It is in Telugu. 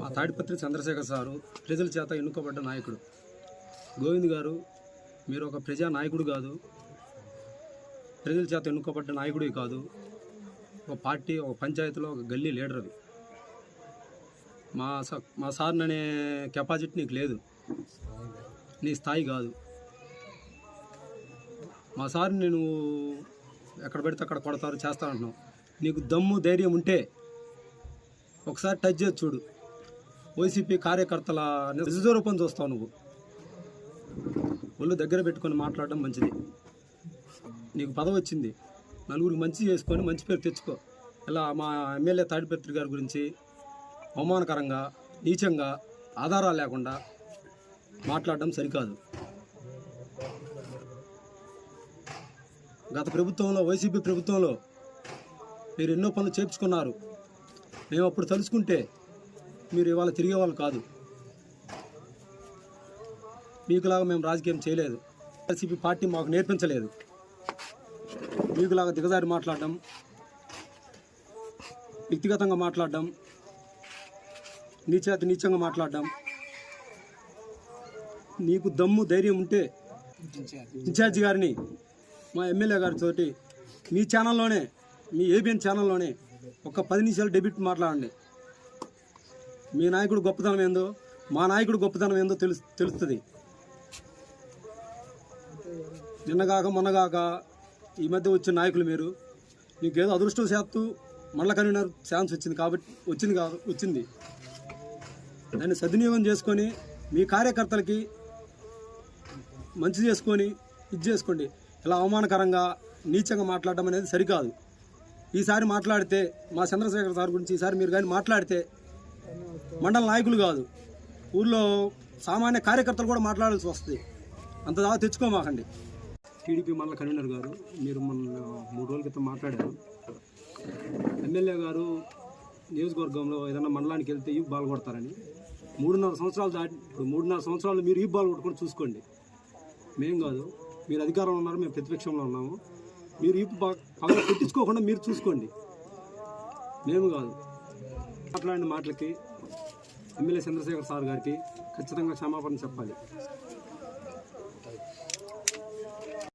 మా తాడిపత్రి చంద్రశేఖర్ సారు ప్రజల చేత ఎన్నుకోబడ్డ నాయకుడు. గోవింద్ గారు మీరు ఒక ప్రజా నాయకుడు కాదు, ప్రజల చేత ఎన్నుకోబడ్డ నాయకుడే కాదు, ఒక పార్టీ, ఒక పంచాయతీలో ఒక గల్లీ లీడర్. అది మా సార్ని అనే కెపాసిటీ నీకు లేదు, నీ స్థాయి కాదు. మా సార్ని నువ్వు ఎక్కడ పెడితే అక్కడ కొడతారు, చేస్తా అంటున్నావు. నీకు దమ్ము ధైర్యం ఉంటే ఒకసారి టచ్ చేసి చూడు. వైసీపీ కార్యకర్తల నిజరూపం చూస్తావు నువ్వు. ఒళ్ళు దగ్గర పెట్టుకొని మాట్లాడడం మంచిది. నీకు పదవి వచ్చింది, నలుగురికి మంచి చేసుకొని మంచి పేరు తెచ్చుకో. ఇలా మా ఎమ్మెల్యే తాడిపత్రి గారి గురించి అవమానకరంగా, నీచంగా, ఆధారాలు లేకుండా మాట్లాడడం సరికాదు. గత ప్రభుత్వంలో, వైసీపీ ప్రభుత్వంలో మీరు ఎన్నో పనులు చేర్చుకున్నారు. మేము అప్పుడు తలుచుకుంటే మీరు ఇవాళ తిరిగేవాళ్ళు కాదు. మీకులాగా మేము రాజకీయం చేయలేదు, వైసీపీ పార్టీ మాకు నేర్పించలేదు. మీకులాగా దిగజారి మాట్లాడడం, వ్యక్తిగతంగా మాట్లాడడం, నీచంగా మాట్లాడడం. నీకు దమ్ము ధైర్యం ఉంటే ఇన్ఛార్జి గారిని, మా ఎమ్మెల్యే గారితో మీ ఛానల్లోనే, మీ ఏబిఎన్ ఛానల్లోనే ఒక 10 నిమిషాలు డెబ్యూట్ మాట్లాడండి. మీ నాయకుడు గొప్పతనం ఏందో, మా నాయకుడు గొప్పతనం ఏందో తెలుస్తుంది. నిన్నగాక మొన్నగాక ఈ మధ్య వచ్చిన నాయకులు మీరు. నీకేదో అదృష్టం శాత్తు మండల కన్వీనర్ ఛాన్స్ వచ్చింది కాబట్టి వచ్చింది. దాన్ని సద్వినియోగం చేసుకొని మీ కార్యకర్తలకి మంచి చేసుకొని ఇది చేసుకోండి. ఇలా అవమానకరంగా, నీచంగా మాట్లాడడం అనేది సరికాదు. ఈసారి మాట్లాడితే మా చంద్రశేఖర్ సార్ గురించి ఈసారి మీరు కానీ మాట్లాడితే మండల నాయకులు కాదు, ఊళ్ళో సామాన్య కార్యకర్తలు కూడా మాట్లాడాల్సి వస్తుంది. అంత దాకా తెచ్చుకోమాకండి. టీడీపీ మండల కన్వీనర్ గారు, మీరు మొన్న 3 రోజుల క్రితం మాట్లాడారు. ఎమ్మెల్యే గారు నియోజకవర్గంలో ఏదైనా మండలానికి వెళ్తే ఈ బాల్ కొడతారని. 3.5 సంవత్సరాలు దాటి, ఇప్పుడు 3.5 సంవత్సరాలు మీరు ఈ బాల్ కొట్టుకొని చూసుకోండి. మేం కాదు, మీరు అధికారంలో ఉన్నారు, మేము ప్రతిపక్షంలో ఉన్నాము. మీరు ఈ పగల పెట్టించుకోకుండా మీరు చూసుకోండి, మేము కాదు. మాట్లాడిన మాటలకి ఎమ్మెల్యే చంద్రశేఖర్ సార్ గారికి ఖచ్చితంగా క్షమాపణ చెప్పాలి.